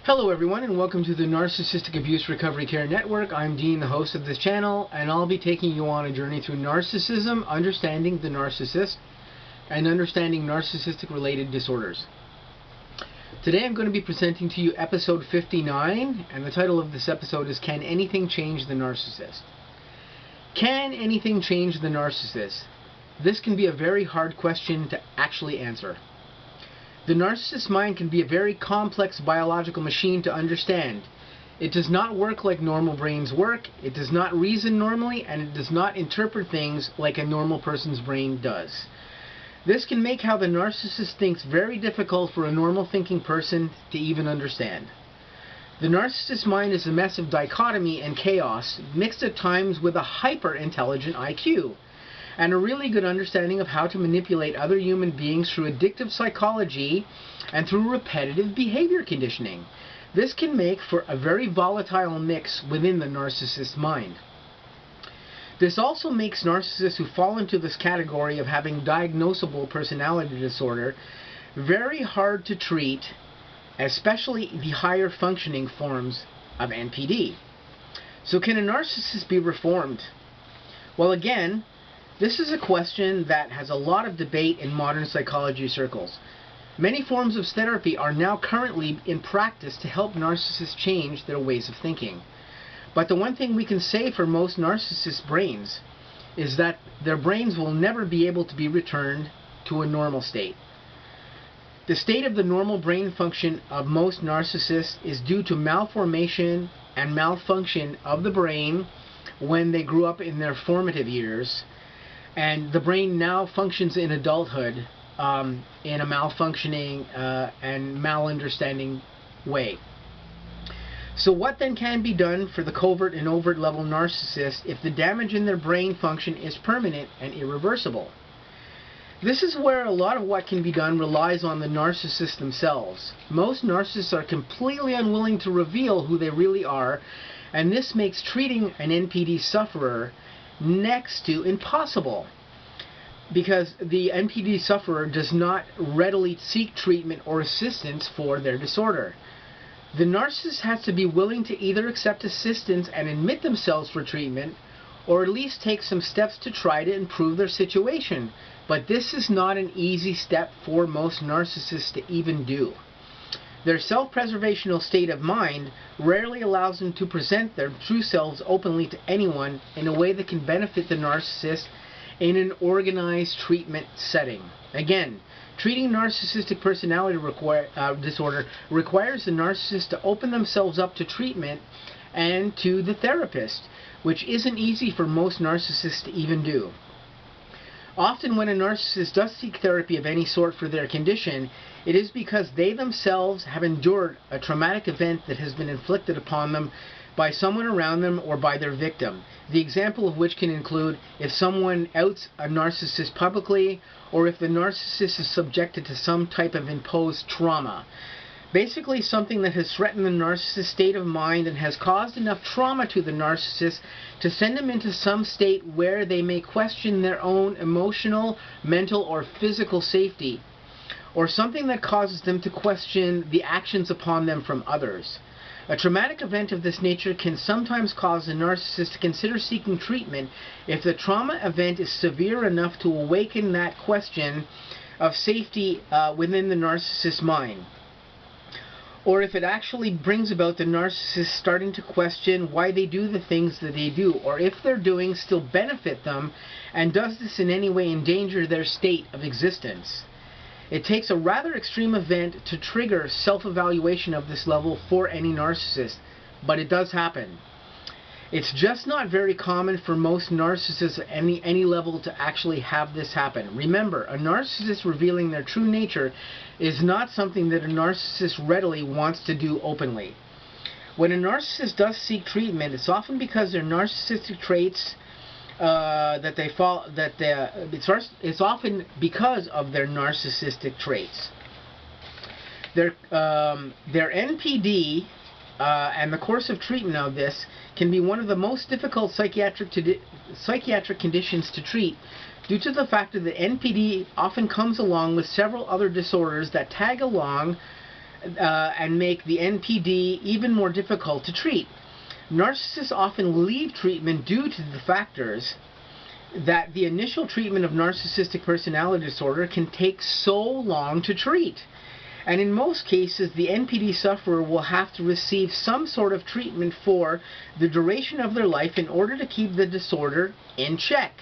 Hello everyone, and welcome to the Narcissistic Abuse Recovery Care Network. I'm Dean, the host of this channel, and I'll be taking you on a journey through narcissism, understanding the narcissist, and understanding narcissistic related disorders. Today I'm going to be presenting to you episode 59, and the title of this episode is Can Anything Change the Narcissist? Can anything change the narcissist? This can be a very hard question to actually answer. The narcissist's mind can be a very complex biological machine to understand. It does not work like normal brains work, it does not reason normally, and it does not interpret things like a normal person's brain does. This can make how the narcissist thinks very difficult for a normal thinking person to even understand. The narcissist's mind is a mess of dichotomy and chaos, mixed at times with a hyper-intelligent IQ, and a really good understanding of how to manipulate other human beings through addictive psychology and through repetitive behavior conditioning. This can make for a very volatile mix within the narcissist's mind. This also makes narcissists who fall into this category of having diagnosable personality disorder very hard to treat, especially the higher functioning forms of NPD. So can a narcissist be reformed? Well, again, this is a question that has a lot of debate in modern psychology circles. Many forms of therapy are now currently in practice to help narcissists change their ways of thinking. But the one thing we can say for most narcissists' brains is that their brains will never be able to be returned to a normal state. The state of the normal brain function of most narcissists is due to malformation and malfunction of the brain when they grew up in their formative years. And the brain now functions in adulthood in a malfunctioning and malunderstanding way. So what then can be done for the covert and overt level narcissist if the damage in their brain function is permanent and irreversible? This is where a lot of what can be done relies on the narcissists themselves. Most narcissists are completely unwilling to reveal who they really are, and this makes treating an NPD sufferer next to impossible, because the NPD sufferer does not readily seek treatment or assistance for their disorder. The narcissist has to be willing to either accept assistance and admit themselves for treatment, or at least take some steps to try to improve their situation. But this is not an easy step for most narcissists to even do. Their self-preservational state of mind rarely allows them to present their true selves openly to anyone in a way that can benefit the narcissist in an organized treatment setting. Again, treating narcissistic personality disorder requires the narcissist to open themselves up to treatment and to the therapist, which isn't easy for most narcissists to even do. Often when a narcissist does seek therapy of any sort for their condition, it is because they themselves have endured a traumatic event that has been inflicted upon them by someone around them or by their victim. The example of which can include if someone outs a narcissist publicly, or if the narcissist is subjected to some type of imposed trauma. Basically something that has threatened the narcissist's state of mind and has caused enough trauma to the narcissist to send them into some state where they may question their own emotional, mental, or physical safety, or something that causes them to question the actions upon them from others. A traumatic event of this nature can sometimes cause a narcissist to consider seeking treatment if the trauma event is severe enough to awaken that question of safety within the narcissist's mind, or if it actually brings about the narcissist starting to question why they do the things that they do, or if their doing still benefit them, and does this in any way endanger their state of existence. It takes a rather extreme event to trigger self-evaluation of this level for any narcissist, but it does happen. It's just not very common for most narcissists at any level to actually have this happen. Remember, a narcissist revealing their true nature is not something that a narcissist readily wants to do openly. When a narcissist does seek treatment, it's often because their narcissistic traits it's often because of their narcissistic traits. Their NPD and the course of treatment of this can be one of the most difficult psychiatric conditions to treat due to the fact that the NPD often comes along with several other disorders that tag along and make the NPD even more difficult to treat. Narcissists often leave treatment due to the factors that the initial treatment of narcissistic personality disorder can take so long to treat. And in most cases, the NPD sufferer will have to receive some sort of treatment for the duration of their life in order to keep the disorder in check.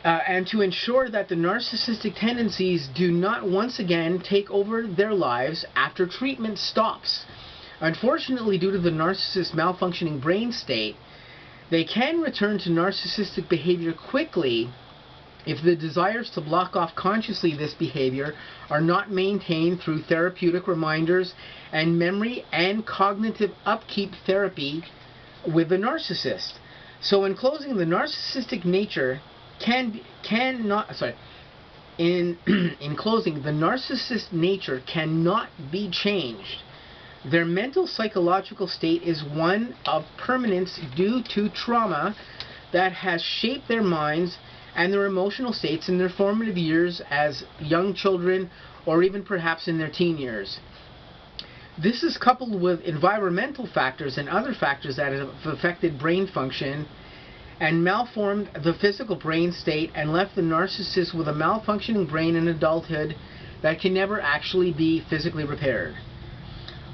And to ensure that the narcissistic tendencies do not once again take over their lives after treatment stops. Unfortunately, due to the narcissist's malfunctioning brain state, they can return to narcissistic behavior quickly if the desires to block off consciously this behavior are not maintained through therapeutic reminders and memory and cognitive upkeep therapy with the narcissist. So in closing, the narcissistic nature in closing, the narcissist nature cannot be changed. Their mental psychological state is one of permanence due to trauma that has shaped their minds and their emotional states in their formative years as young children or even perhaps in their teen years. This is coupled with environmental factors and other factors that have affected brain function and malformed the physical brain state and left the narcissist with a malfunctioning brain in adulthood that can never actually be physically repaired.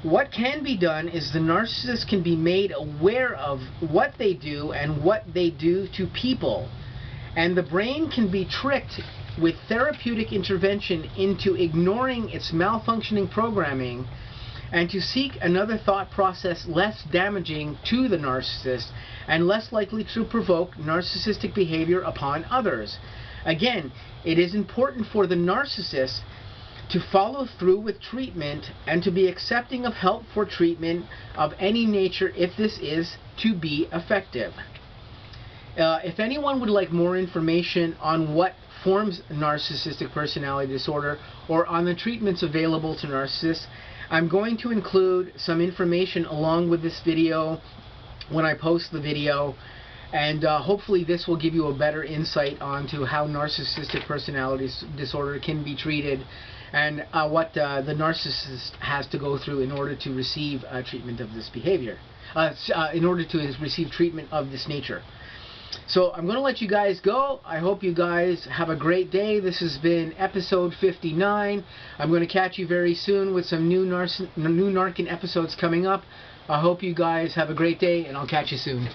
What can be done is the narcissist can be made aware of what they do and what they do to people. And the brain can be tricked with therapeutic intervention into ignoring its malfunctioning programming and to seek another thought process less damaging to the narcissist and less likely to provoke narcissistic behavior upon others. Again, it is important for the narcissist to follow through with treatment and to be accepting of help for treatment of any nature if this is to be effective. If anyone would like more information on what forms narcissistic personality disorder or on the treatments available to narcissists, I'm going to include some information along with this video when I post the video, and hopefully this will give you a better insight onto how narcissistic personality disorder can be treated and what the narcissist has to go through in order to receive treatment of this behavior, in order to receive treatment of this nature. So I'm going to let you guys go. I hope you guys have a great day. This has been episode 59. I'm going to catch you very soon with some new N.A.R.C.N episodes coming up. I hope you guys have a great day, and I'll catch you soon.